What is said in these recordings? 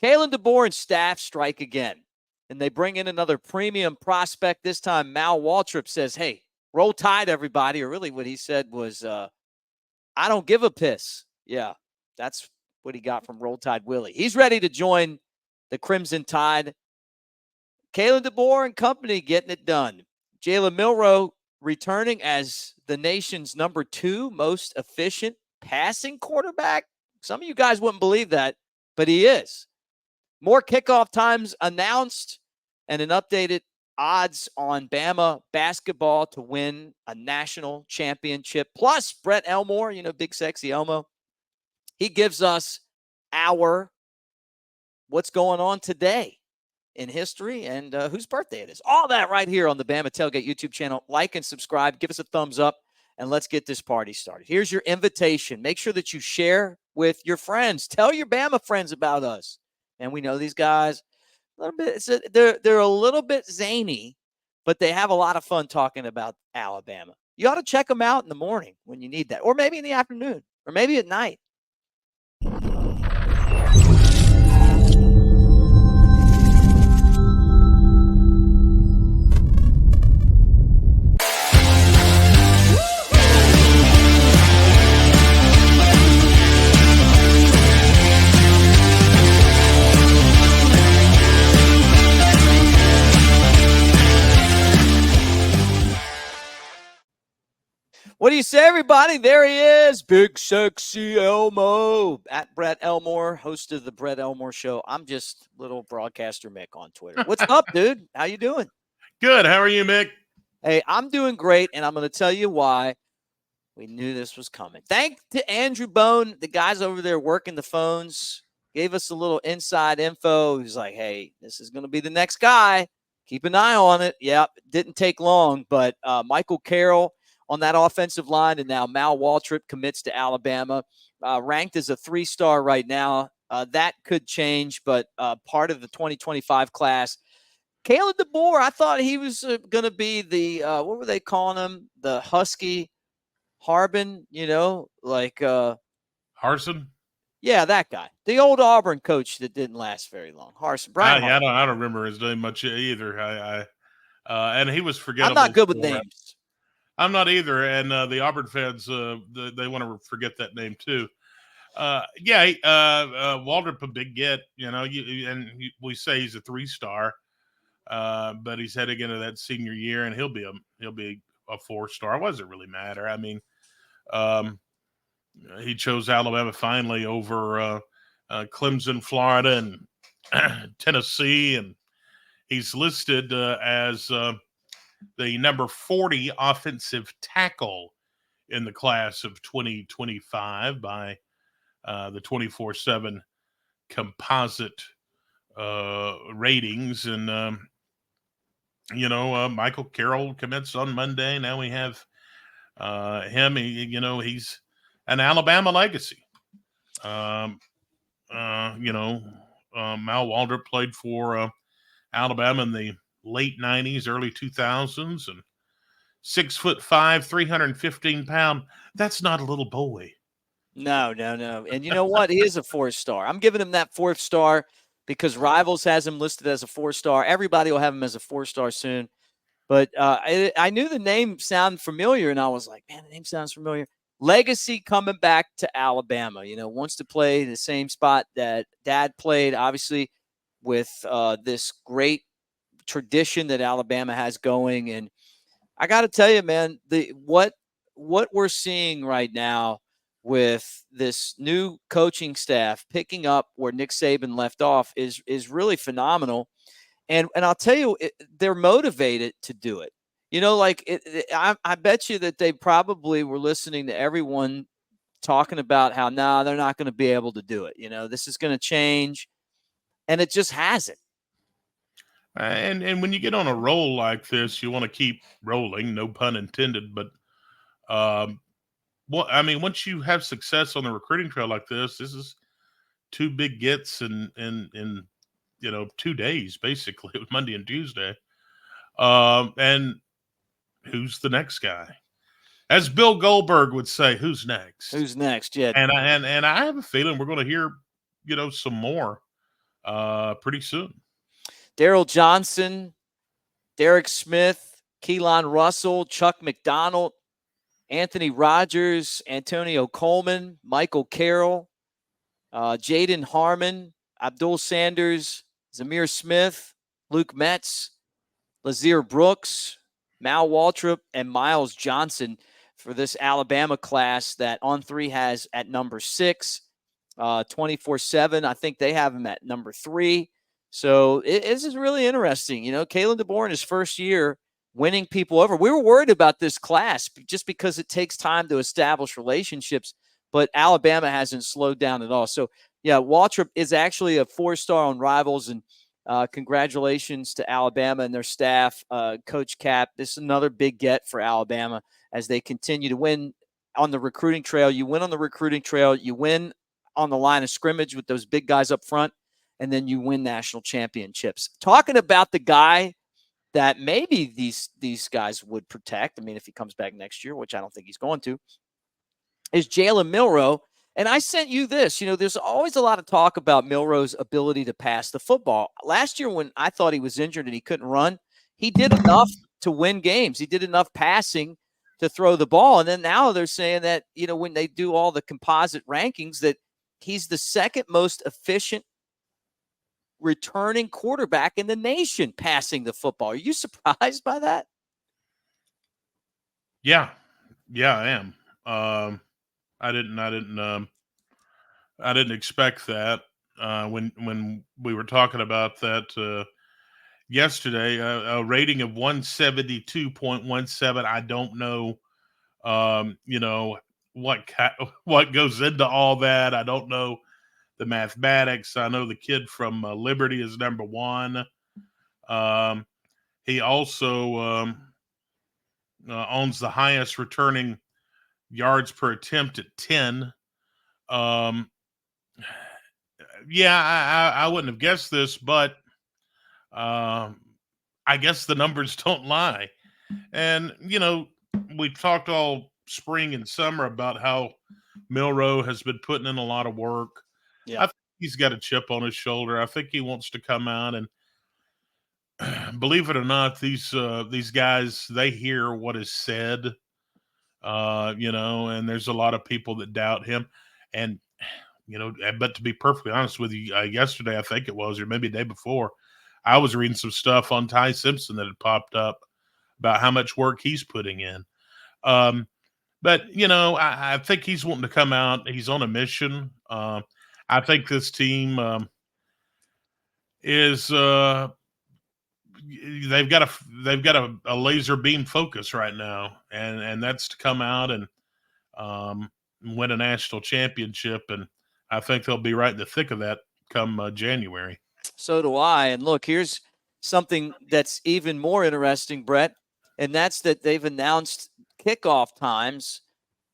Kalen DeBoer and staff strike again, and they bring in another premium prospect. This time, Mal Waldrep says, hey, roll tide, everybody. Or really what he said was, I don't give a piss. Yeah, that's what he got from Roll Tide Willie. He's ready to join the Crimson Tide. Kalen DeBoer and company getting it done. Jalen Milroe returning as the nation's number 2 most efficient passing quarterback. Some of you guys wouldn't believe that, but he is. More kickoff times announced and an updated odds on Bama basketball to win a national championship. Plus, Brett Elmore, big sexy Elmo, he gives us our what's going on today in history and whose birthday it is. All that right here on the Bama Tailgate YouTube channel. Like and subscribe. Give us a thumbs up, and let's get this party started. Here's your invitation. Make sure that you share with your friends. Tell your Bama friends about us. And we know these guys a little bit. They're a little bit zany, but they have a lot of fun talking about Alabama. You ought to check them out in the morning when you need that, or maybe in the afternoon, or maybe at night. What do you say, everybody? There he is, big sexy Elmo. At Brett Elmore, host of the Brett Elmore Show. I'm just little broadcaster Mick on Twitter. What's up, dude? How you doing? Good. How are you, Mick? Hey, I'm doing great, and I'm going to tell you why. We knew this was coming. Thanks to Andrew Bone, the guys over there working the phones, gave us a little inside info. He was like, hey, this is going to be the next guy. Keep an eye on it. Yep, it didn't take long, but Michael Carroll on that offensive line, and now Mal Waldrep commits to Alabama, ranked as a 3-star right now. That could change, but part of the 2025 class. Kalen DeBoer, I thought he was going to be the, what were they calling him? The Husky Harbin, Harsin? Yeah, that guy. The old Auburn coach that didn't last very long. Harsin. Brian Harsin. I don't remember his name much either. And he was forgettable. I'm not good with names. I'm not either, and the Auburn fans, they want to forget that name too. Waldrep a big get, we say he's a 3-star, but he's heading into that senior year, and he'll be a 4-star. It doesn't really matter. I mean, he chose Alabama finally over Clemson, Florida, and Tennessee, and he's listed as the number 40 offensive tackle in the class of 2025 by the 24/7 composite ratings. And, Michael Carroll commits on Monday. Now we have him. He's an Alabama legacy. Mal Waldrep played for Alabama in the late 90s, early 2000s, and 6'5", 315 pound. That's not a little boy. No. And you know what? He is a 4-star. I'm giving him that 4th star because Rivals has him listed as a 4-star. Everybody will have him as a 4-star soon. But I knew the name sounded familiar, and I was like, man, the name sounds familiar. Legacy coming back to Alabama. Wants to play the same spot that Dad played, obviously, with this great tradition that Alabama has going. And I got to tell you, man, what we're seeing right now with this new coaching staff picking up where Nick Saban left off is really phenomenal. And I'll tell you, they're motivated to do it. I bet you that they probably were listening to everyone talking about how, they're not going to be able to do it. This is going to change. And it just hasn't. And when you get on a roll like this, you want to keep rolling, no pun intended. But, once you have success on the recruiting trail like this is 2 big gets in 2 days, basically, Monday and Tuesday. And who's the next guy? As Bill Goldberg would say, who's next? Who's next? Yeah. And I have a feeling we're going to hear, some more pretty soon. Daryl Johnson, Derek Smith, Keelan Russell, Chuck McDonald, Anthony Rogers, Antonio Coleman, Michael Carroll, Jaden Harmon, Abdul Sanders, Zamir Smith, Luke Metz, Lazir Brooks, Mal Waldrep, and Miles Johnson for this Alabama class that On3 has at number 6. 24/7, I think they have him at number 3. So this is really interesting. Kalen DeBoer in his first year winning people over. We were worried about this class just because it takes time to establish relationships, but Alabama hasn't slowed down at all. So, yeah, Waldrep is actually a 4-star on Rivals, and congratulations to Alabama and their staff. Coach Cap, this is another big get for Alabama as they continue to win on the recruiting trail. You win on the recruiting trail. You win on the line of scrimmage with those big guys up front, and then you win national championships. Talking about the guy that maybe these guys would protect, I mean, if he comes back next year, which I don't think he's going to, is Jalen Milroe. And I sent you this. There's always a lot of talk about Milroe's ability to pass the football. Last year when I thought he was injured and he couldn't run, he did enough to win games. He did enough passing to throw the ball. And then now they're saying that, when they do all the composite rankings, that he's the second most efficient returning quarterback in the nation passing the football. Are you surprised by that? Yeah, I am. I didn't expect that. When we were talking about that yesterday, a rating of 172.17. I don't know, what goes into all that. I don't know the mathematics. I know the kid from Liberty is number 1. He also owns the highest returning yards per attempt at 10. I wouldn't have guessed this, but I guess the numbers don't lie. And, we talked all spring and summer about how Milroe has been putting in a lot of work. Yeah. I think he's got a chip on his shoulder. I think he wants to come out and, believe it or not, these guys, they hear what is said, and there's a lot of people that doubt him. And, but to be perfectly honest with you, yesterday, I think it was, or maybe the day before, I was reading some stuff on Ty Simpson that had popped up about how much work he's putting in. But, I think he's wanting to come out. He's on a mission. I think this team is they've got a laser beam focus right now, and that's to come out and win a national championship. And I think they'll be right in the thick of that come January. So do I. And look, here's something that's even more interesting, Brett, and that's that they've announced kickoff times.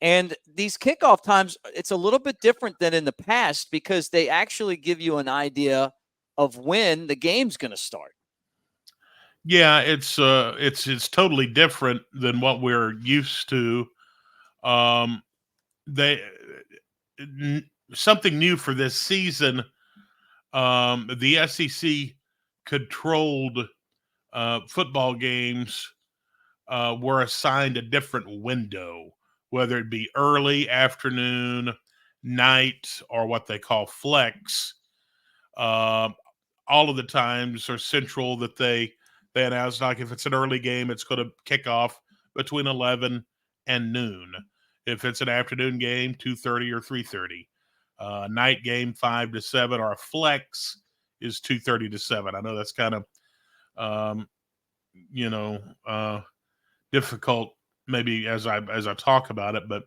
And these kickoff times, it's a little bit different than in the past because they actually give you an idea of when the game's going to start. Yeah, it's totally different than what we're used to. Something new for this season. The SEC controlled football games were assigned a different window, whether it be early, afternoon, night, or what they call flex. All of the times are central that they announced. Like if it's an early game, it's going to kick off between 11 and noon. If it's an afternoon game, 2:30 or 3:30. Night game, 5 to 7, or a flex is 2:30 to 7. I know that's kind of, difficult maybe as I talk about it, but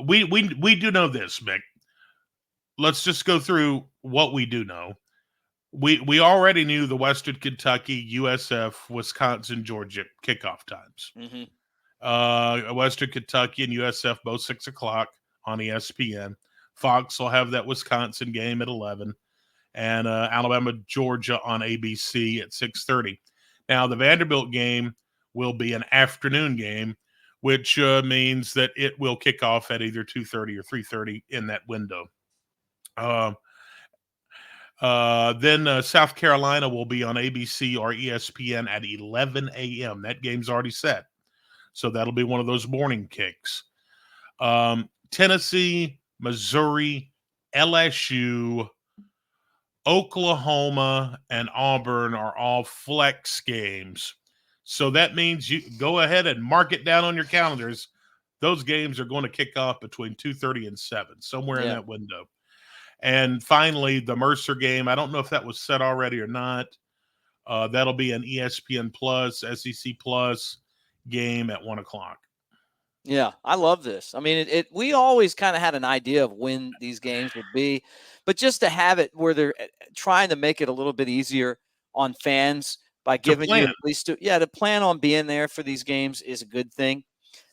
we do know this, Mick. Let's just go through what we do know. We already knew the Western Kentucky, USF, Wisconsin, Georgia kickoff times. Mm-hmm. Western Kentucky and USF both 6 o'clock on ESPN. Fox will have that Wisconsin game at 11, and Alabama, Georgia on ABC at 6:30. Now the Vanderbilt game will be an afternoon game, which means that it will kick off at either 2:30 or 3:30 in that window. Then South Carolina will be on ABC or ESPN at 11 a.m. That game's already set. So that'll be one of those morning kicks. Tennessee, Missouri, LSU, Oklahoma, and Auburn are all flex games. So that means you go ahead and mark it down on your calendars. Those games are going to kick off between 2:30 and 7, somewhere in that window. And finally, the Mercer game. I don't know if that was set already or not. That'll be an ESPN Plus, SEC Plus game at 1 o'clock. Yeah, I love this. I mean, we always kind of had an idea of when these games would be, but just to have it where they're trying to make it a little bit easier on fans by giving you at least to plan on being there for these games is a good thing.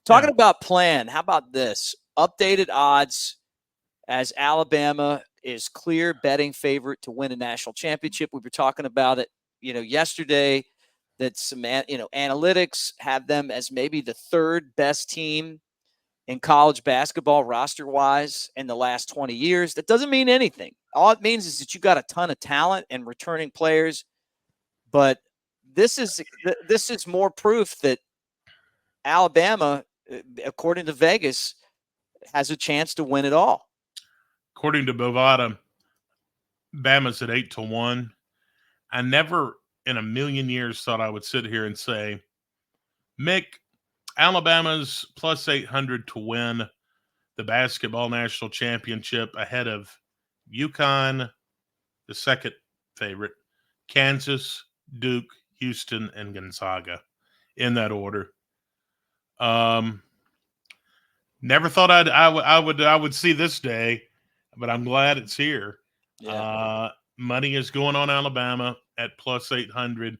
Talking about plan, how about this? Updated odds as Alabama is clear betting favorite to win a national championship. We were talking about it, yesterday, that some, analytics have them as maybe the third best team in college basketball roster-wise in the last 20 years. That doesn't mean anything. All it means is that you got a ton of talent and returning players. But this is more proof that Alabama, according to Vegas, has a chance to win it all. According to Bovada, Bama's at 8-1. I never in a million years thought I would sit here and say, Mick, Alabama's plus 800 to win the basketball national championship ahead of UConn, the second favorite, Kansas, Duke, Houston, and Gonzaga, in that order. Never thought I would see this day, but I'm glad it's here. Yeah. Money is going on Alabama at plus 800.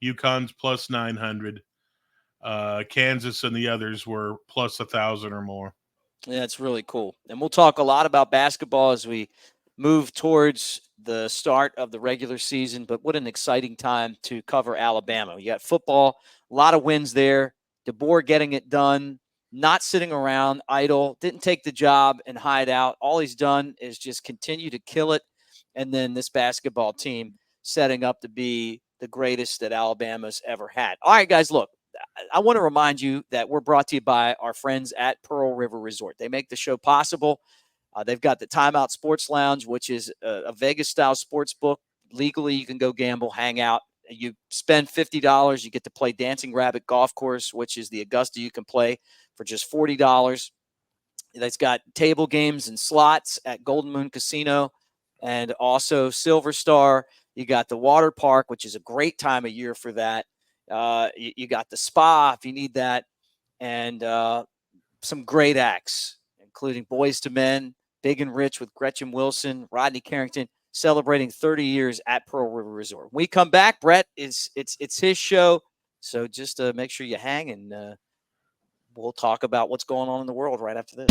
UConn's plus 900. Kansas and the others were plus 1,000 or more. Yeah, it's really cool. And we'll talk a lot about basketball as we move towards the start of the regular season. But what an exciting time to cover Alabama. You got football, a lot of wins there. DeBoer getting it done, not sitting around idle, didn't take the job and hide out. All he's done is just continue to kill it. And then this basketball team setting up to be the greatest that Alabama's ever had. All right, guys, look, I want to remind you that we're brought to you by our friends at Pearl River Resort. They make the show possible. They've got the Timeout Sports Lounge, which is a Vegas-style sports book. Legally, you can go gamble, hang out. You spend $50, you get to play Dancing Rabbit Golf Course, which is the Augusta you can play for just $40. It's got table games and slots at Golden Moon Casino and also Silver Star. You got the water park, which is a great time of year for that. You got the spa if you need that, and some great acts, including Boys to Men, Big and Rich with Gretchen Wilson, Rodney Carrington, celebrating 30 years at Pearl River Resort. When we come back, Brett, it's his show, so just make sure you hang, and we'll talk about what's going on in the world right after this.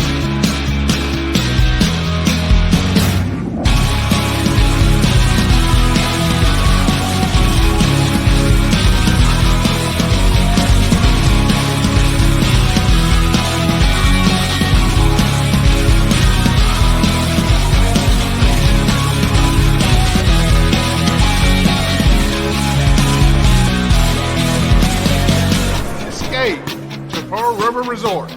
To Pearl River Resort.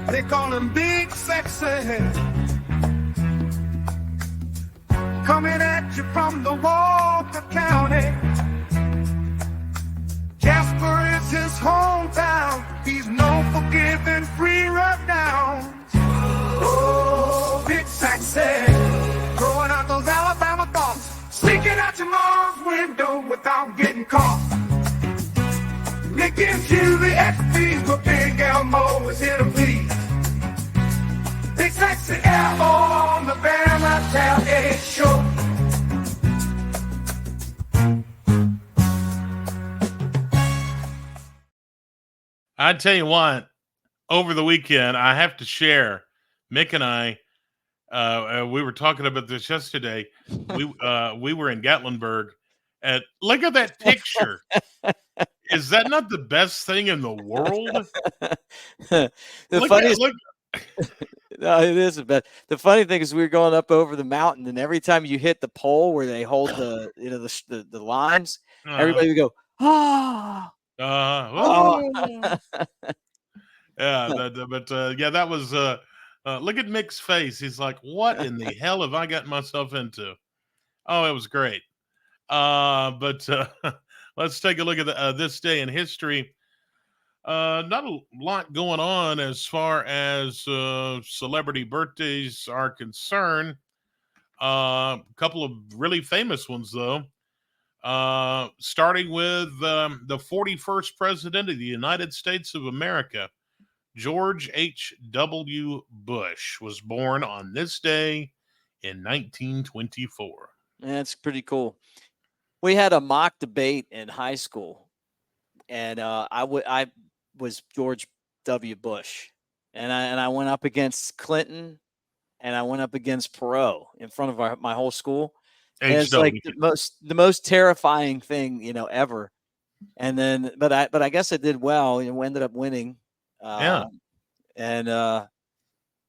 They call him Big Sexy, coming at you from the Walker County. Jasper is his hometown. He's known for giving free rundowns. Oh, Big Sexy, throwing out those Alabama thoughts, sneaking out your mom's window without getting caught. It gives you the XP, but Big Elmo is here to please. Big Sexy Elmo on the Bama Tailgate Show. I tell you what, over the weekend, I have to share, Mick and I, we were talking about this yesterday. We were in Gatlinburg, and look at that picture. Is that not the best thing in the world? The No, it isn't. But the funny thing is, we were going up over the mountain, and every time you hit the pole where they hold the lines, everybody would go, ah, oh. Yeah, yeah, that was look at Mick's face. He's like, what in the hell have I gotten myself into? Oh, it was great. But let's take a look at this day in history. Not a lot going on as far as celebrity birthdays are concerned. A couple of really famous ones, though. Starting with the 41st president of the United States of America, George H.W. Bush, was born on this day in 1924. That's pretty cool. We had a mock debate in high school, and I was George W. Bush, and I went up against Clinton, and I went up against Perot in front of my whole school. And it's like the most terrifying thing, ever. And then, but I guess I did well. We ended up winning. Yeah. And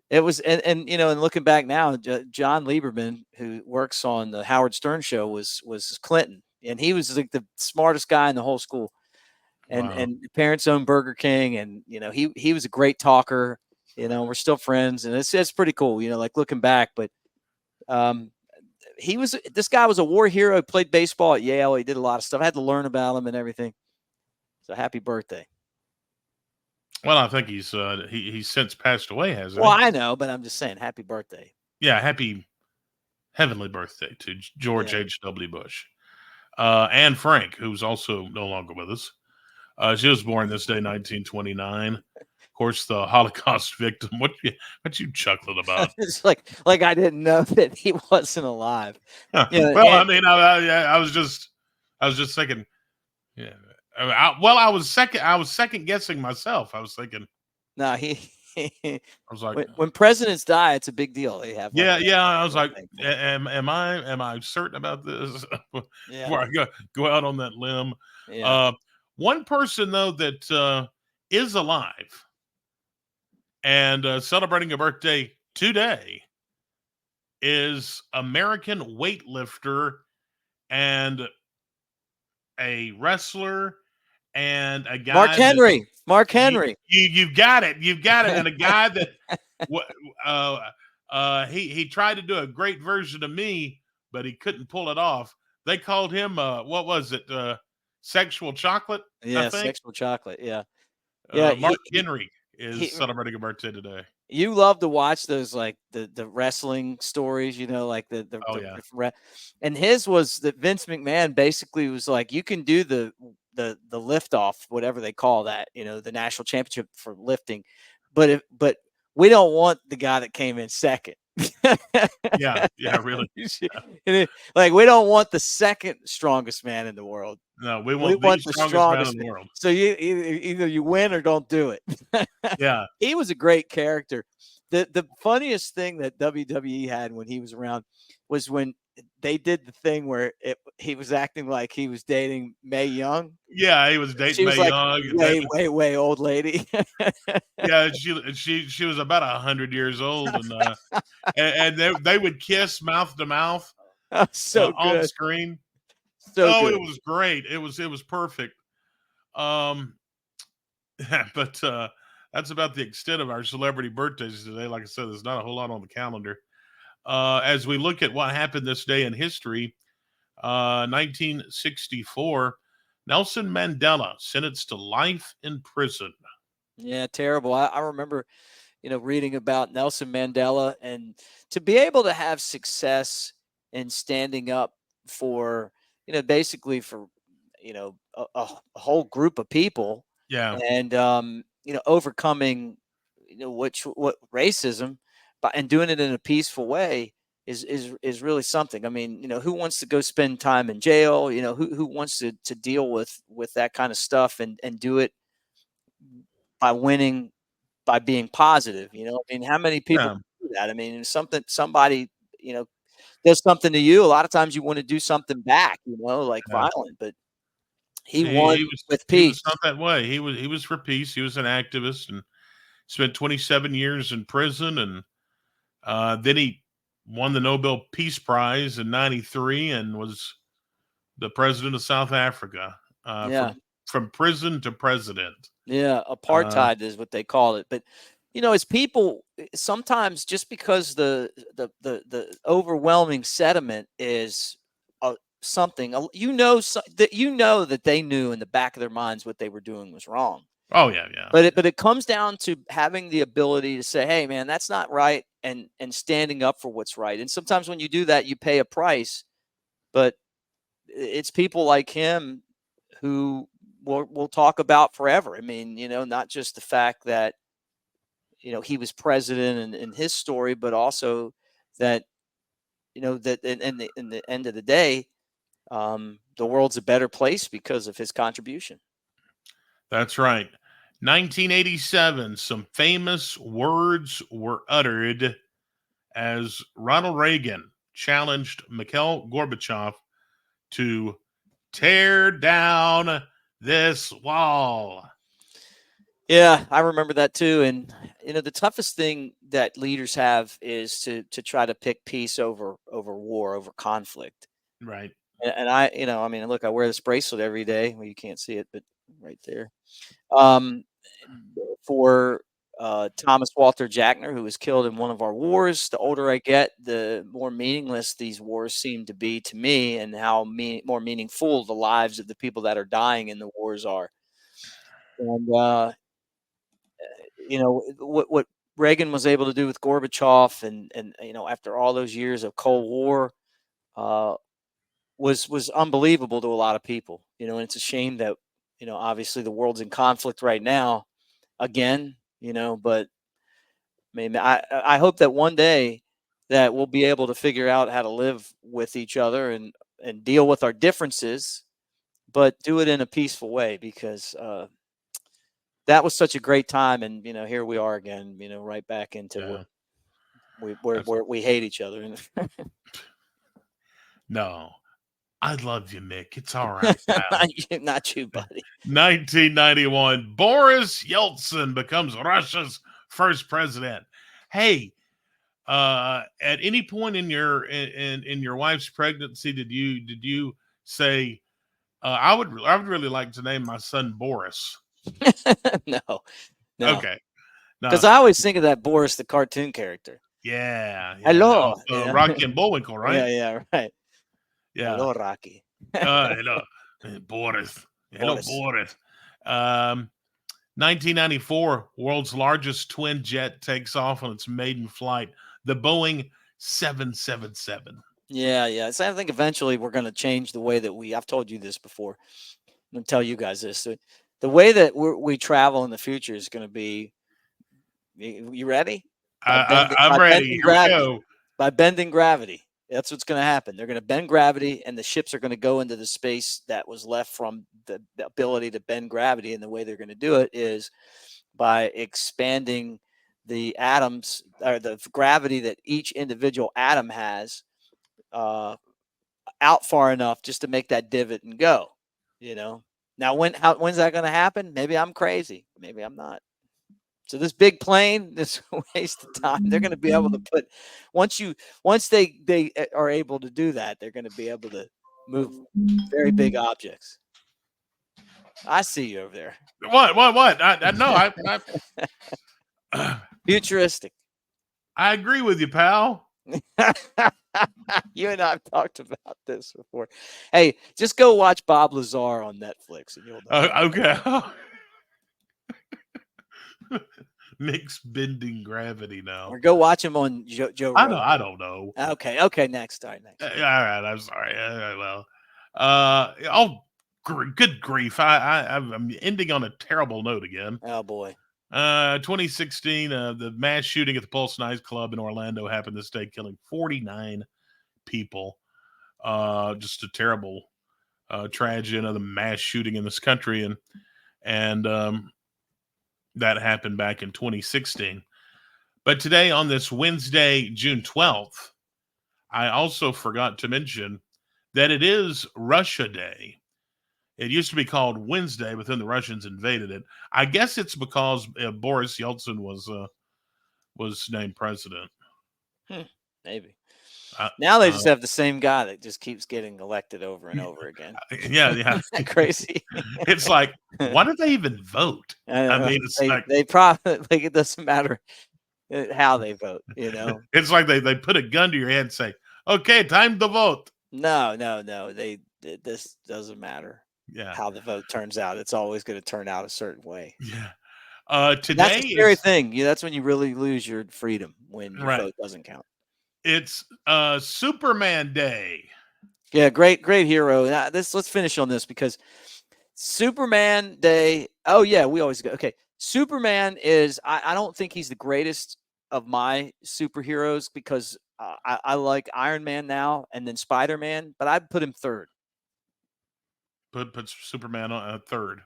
it was, and looking back now, John Lieberman, who works on the Howard Stern show, was Clinton, and he was like the smartest guy in the whole school. And and parents own Burger King, and he was a great talker. We're still friends, and it's pretty cool. Like looking back, but this guy was a war hero. He played baseball at Yale. He did a lot of stuff. I had to learn about him and everything. So happy birthday. Well, I think he's since passed away, hasn't he? Well, I know, but I'm just saying, happy birthday. Yeah, happy heavenly birthday to George H.W. Bush. Anne Frank, who's also no longer with us. She was born this day, 1929. Of course, the Holocaust victim. What you chuckling about? It's like I didn't know that he wasn't alive. Well, I mean, I was just thinking. Yeah. I was second guessing myself. I was thinking. No, I was like, when presidents die, it's a big deal. They have. I was like, am I certain about this? Before I go out on that limb. Yeah. One person though that is alive and celebrating a birthday today is American weightlifter and a wrestler and a guy. Mark Henry. You've got it. And a guy that he tried to do a great version of me, but he couldn't pull it off. They called him what was it? Sexual Chocolate. Yeah, Sexual Chocolate. Yeah. Mark Henry is celebrating a birthday today. You love to watch those, like the wrestling stories, like and his was that Vince McMahon basically was like, you can do the lift off, whatever they call that, the national championship for lifting, but we don't want the guy that came in second. yeah, really. Like, we don't want the second strongest man in the world. No, we want the strongest man in the world. So either you win or don't do it. Yeah. He was a great character. The funniest thing that WWE had when he was around was when they did the thing where he was acting like he was dating Mae Young. Yeah, he was dating Mae Young. Way old lady. Yeah, she was about 100 years old, and they would kiss mouth to mouth on screen. Good. It was great. It was perfect. But that's about the extent of our celebrity birthdays today. Like I said, there's not a whole lot on the calendar. As we look at what happened this day in history, 1964, Nelson Mandela sentenced to life in prison. Yeah, terrible. I remember, reading about Nelson Mandela, and to be able to have success in standing up for, basically for, a whole group of people. Yeah. And, overcoming, what racism, and doing it in a peaceful way is really something. I mean, who wants to go spend time in jail? Who wants to deal with that kind of stuff and do it by winning, by being positive? I mean, how many people do that? I mean, somebody, does something to you. A lot of times you want to do something back, violent, but he won with peace. He was not that way. He was for peace. He was an activist and spent 27 years in prison, and Then he won the Nobel Peace Prize in '93 and was the president of South Africa. Yeah. From prison to president. Yeah, apartheid is what they call it. But as people sometimes, just because the overwhelming sentiment is something, that they knew in the back of their minds what they were doing was wrong. Oh yeah, yeah. But it comes down to having the ability to say, "Hey, man, that's not right," and standing up for what's right. And sometimes when you do that, you pay a price. But it's people like him who we'll talk about forever. I mean, not just the fact that he was president in his story, but also that that in the end of the day, the world's a better place because of his contribution. That's right. 1987, some famous words were uttered as Ronald Reagan challenged Mikhail Gorbachev to tear down this wall. Yeah, I remember that too. And the toughest thing that leaders have is to try to pick peace over war, over conflict. Right. And I, look, I wear this bracelet every day. Well, you can't see it, but right there. For Thomas Walter Jackner, who was killed in one of our wars. The older I get, the more meaningless these wars seem to be to me, and how more meaningful the lives of the people that are dying in the wars are. And what Reagan was able to do with Gorbachev, and after all those years of Cold War, was unbelievable to a lot of people. And it's a shame that obviously the world's in conflict right now again. But I hope that one day that we'll be able to figure out how to live with each other and deal with our differences, but do it in a peaceful way, because that was such a great time. And here we are again, right back into where we hate each other. No, I love you, Mick. It's all right. Not you, buddy. 1991, Boris Yeltsin becomes Russia's first president. Hey, at any point in your wife's pregnancy, did you say, I would really like to name my son Boris? No. Okay. Because I always think of that Boris the cartoon character. Yeah. Hello. Rocky and Bullwinkle, right? Yeah, right. Yeah. Hello, Rocky. Hello, Boris. Hello, Boris. 1994, world's largest twin jet takes off on its maiden flight, the Boeing 777. Yeah. So I think eventually we're going to change the way that I've told you this before. I'm going to tell you guys this. So the way that we travel in the future is going to be, you ready? I'm ready. Here we go. By bending gravity. That's what's going to happen. They're going to bend gravity, and the ships are going to go into the space that was left from the ability to bend gravity. And the way they're going to do it is by expanding the atoms, or the gravity that each individual atom has, out far enough just to make that divot and go. Now when's that going to happen? Maybe I'm crazy. Maybe I'm not. So this big plane, this waste of time. They're going to be able to put once they are able to do that, they're going to be able to move very big objects. I see you over there. What? I know. Futuristic. I agree with you, pal. You and I have talked about this before. Hey, just go watch Bob Lazar on Netflix, and you'll know. Okay. Mick's bending gravity now. Or go watch him on Joe Rogan. I don't know. Okay. Next. All right, next. All right. I'm sorry. Good grief. I'm ending on a terrible note again. Oh boy. 2016, the mass shooting at the Pulse nightclub in Orlando happened this day, killing 49 people. Just a terrible tragedy, another mass shooting in this country, and that happened back in 2016. But today, on this Wednesday, June 12th, I also forgot to mention that it is Russia Day. It used to be called Wednesday, but then the Russians invaded it. I guess it's because Boris Yeltsin was named president. Maybe. Uh, Now they just have the same guy that just keeps getting elected over and over again. Yeah. Isn't that crazy? It's like, why do they even vote? I know. mean, it's like they probably like it doesn't matter how they vote. it's like they put a gun to your head and say, "Okay, time to vote." No. This doesn't matter Yeah. how the vote turns out. It's always going to turn out a certain way. Yeah. And Today that's the scary is thing. That's when you really lose your freedom, when your right. vote doesn't count. It's Superman Day. Yeah, great hero. Now, let's finish on this because Superman Day. Oh yeah, we always go. Okay, Superman is. I don't think he's the greatest of my superheroes because I like Iron Man now and then Spider-Man, but I'd put him third. Put Superman on third.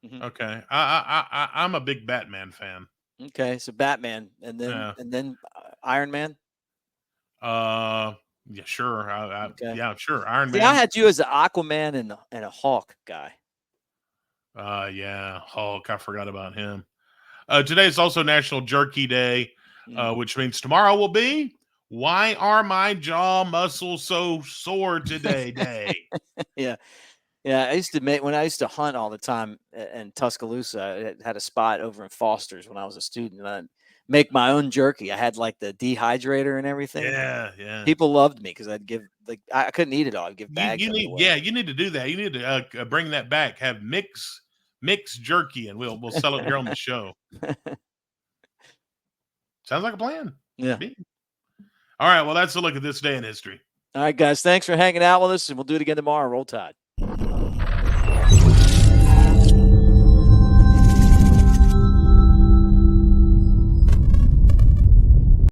Mhm. Okay, I'm a big Batman fan. Okay, so Batman and then Iron Man. Yeah, sure. Okay. Yeah, sure. Iron See, I Man. had you as an Aquaman and a Hawk guy. Yeah, Hulk. I forgot about him. Today is also National Jerky Day, which means tomorrow will be Why Are My Jaw Muscles So Sore Today Day. Yeah. Yeah, I used to when I used to hunt all the time in Tuscaloosa. I had a spot over in Foster's when I was a student. And I'd make my own jerky. I had like the dehydrator and everything. Yeah. People loved me because I'd give I couldn't eat it all. I'd give bags of it away. You need to do that. You need to bring that back. Have mix jerky, and we'll sell it here on the show. Sounds like a plan. Yeah. All right. Well, that's a look at this day in history. All right, guys. Thanks for hanging out with us, and we'll do it again tomorrow. Roll Tide.